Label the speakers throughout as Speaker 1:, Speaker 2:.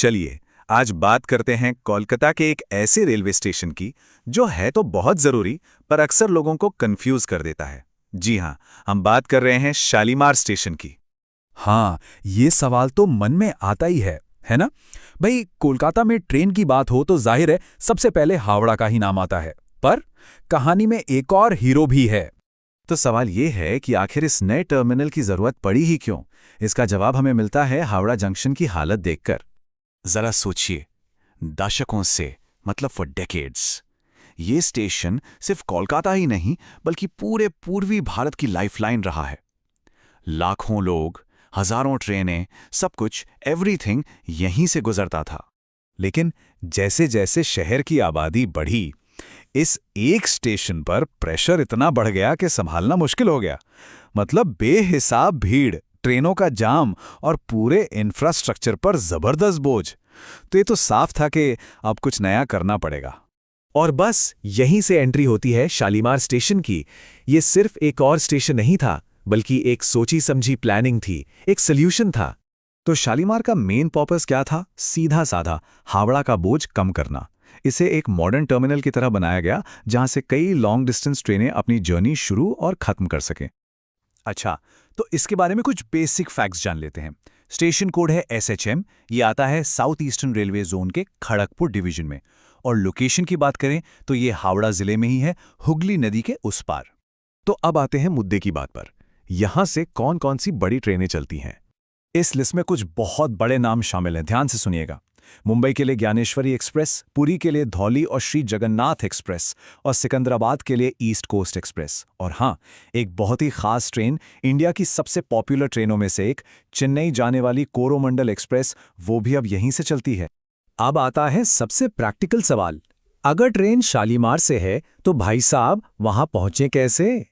Speaker 1: चलिए आज बात करते हैं कोलकाता के एक ऐसे रेलवे स्टेशन की जो है तो बहुत जरूरी पर अक्सर लोगों को कंफ्यूज कर देता है। जी हाँ, हम बात कर रहे हैं शालीमार स्टेशन की।
Speaker 2: हाँ, ये सवाल तो मन में आता ही है ना? भाई, कोलकाता में ट्रेन की बात हो तो जाहिर है सबसे पहले हावड़ा का ही नाम आता है। पर कहानी में एक और हीरो भी है।
Speaker 1: तो सवाल ये है कि आखिर इस नए टर्मिनल की जरूरत पड़ी ही क्यों? इसका जवाब हमें मिलता है हावड़ा जंक्शन की हालत देखकर। जरा सोचिए, दशकों से मतलब फॉर डेकेड्स ये स्टेशन सिर्फ कोलकाता ही नहीं बल्कि पूरे पूर्वी भारत की लाइफलाइन रहा है। लाखों लोग, हजारों ट्रेनें, सब कुछ, एवरीथिंग यहीं से गुजरता था।
Speaker 2: लेकिन जैसे जैसे शहर की आबादी बढ़ी, इस एक स्टेशन पर प्रेशर इतना बढ़ गया कि संभालना मुश्किल हो गया। मतलब बेहिसाब भीड़, ट्रेनों का जाम और पूरे इंफ्रास्ट्रक्चर पर जबरदस्त बोझ। तो ये तो साफ था कि अब कुछ नया करना पड़ेगा।
Speaker 3: और बस यहीं से एंट्री होती है शालीमार स्टेशन की। ये सिर्फ एक और स्टेशन नहीं था, बल्कि एक सोची समझी प्लानिंग थी, एक सल्यूशन था।
Speaker 2: तो शालीमार का मेन पर्पस क्या था? सीधा साधा हावड़ा का बोझ कम करना। इसे एक मॉडर्न टर्मिनल की तरह बनाया गया जहां से कई लॉन्ग डिस्टेंस ट्रेनें अपनी जर्नी शुरू और खत्म कर सकें।
Speaker 1: अच्छा, तो इसके बारे में कुछ बेसिक फैक्ट्स जान लेते हैं। स्टेशन कोड है SHM। ये आता है साउथ ईस्टर्न रेलवे जोन के खड़गपुर डिवीजन में। और लोकेशन की बात करें तो ये हावड़ा जिले में ही है, हुगली नदी के उस पार।
Speaker 3: तो अब आते हैं मुद्दे की बात पर। यहां से कौन कौन सी बड़ी ट्रेनें चलती हैं?
Speaker 2: इस लिस्ट में कुछ बहुत बड़े नाम शामिल हैं, ध्यान से सुनिएगा। मुंबई के लिए ज्ञानेश्वरी एक्सप्रेस, पुरी के लिए धौली और श्री जगन्नाथ एक्सप्रेस, और सिकंदराबाद के लिए ईस्ट कोस्ट एक्सप्रेस। और हाँ, एक बहुत ही खास ट्रेन, इंडिया की सबसे पॉपुलर ट्रेनों में से एक, चेन्नई जाने वाली कोरोमंडल एक्सप्रेस, वो भी अब यहीं से चलती है।
Speaker 3: अब आता है सबसे प्रैक्टिकल सवाल। अगर ट्रेन शालीमार से है तो भाई साहब वहां पहुंचे कैसे?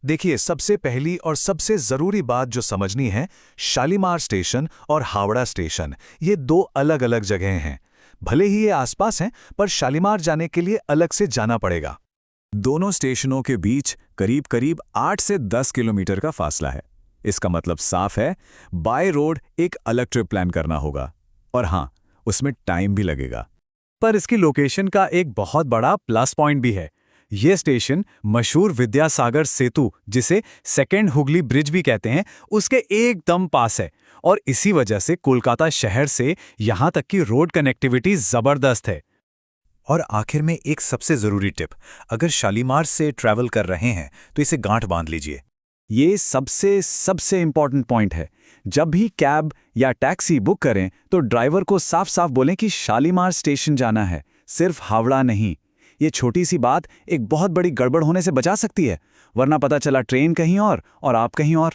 Speaker 1: देखिए, सबसे पहली और सबसे जरूरी बात जो समझनी है, शालीमार स्टेशन और हावड़ा स्टेशन ये दो अलग अलग जगहें हैं। भले ही ये आसपास हैं, पर शालीमार जाने के लिए अलग से जाना पड़ेगा।
Speaker 2: दोनों स्टेशनों के बीच करीब करीब 8 से 10 किलोमीटर का फासला है। इसका मतलब साफ है, बाय रोड एक अलग ट्रिप प्लान करना होगा। और हाँ, उसमें टाइम भी लगेगा। पर इसकी लोकेशन का एक बहुत बड़ा प्लस पॉइंट भी है। ये स्टेशन मशहूर विद्यासागर सेतु, जिसे सेकेंड हुगली ब्रिज भी कहते हैं, उसके एकदम पास है। और इसी वजह से कोलकाता शहर से यहां तक की रोड कनेक्टिविटी जबरदस्त है। और आखिर में एक सबसे जरूरी टिप, अगर शालीमार से ट्रैवल कर रहे हैं तो इसे गांठ बांध लीजिए।
Speaker 3: ये सबसे इंपॉर्टेंट पॉइंट है। जब भी कैब या टैक्सी बुक करें तो ड्राइवर को साफ साफ बोलें कि शालीमार स्टेशन जाना है, सिर्फ हावड़ा नहीं। ये छोटी सी बात एक बहुत बड़ी गड़बड़ होने से बचा सकती है, वरना पता चला ट्रेन कहीं और आप कहीं और।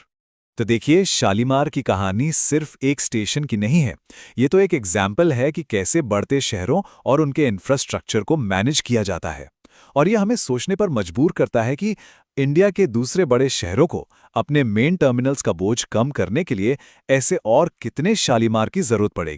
Speaker 2: तो देखिए, शालीमार की कहानी सिर्फ एक स्टेशन की नहीं है। ये तो एक एग्जाम्पल है कि कैसे बढ़ते शहरों और उनके इंफ्रास्ट्रक्चर को मैनेज किया जाता है। और ये हमें सोचने पर मजबूर करता है कि इंडिया के दूसरे बड़े शहरों को अपने मेन टर्मिनल्स का बोझ कम करने के लिए ऐसे और कितने शालीमार की जरूरत पड़ेगी।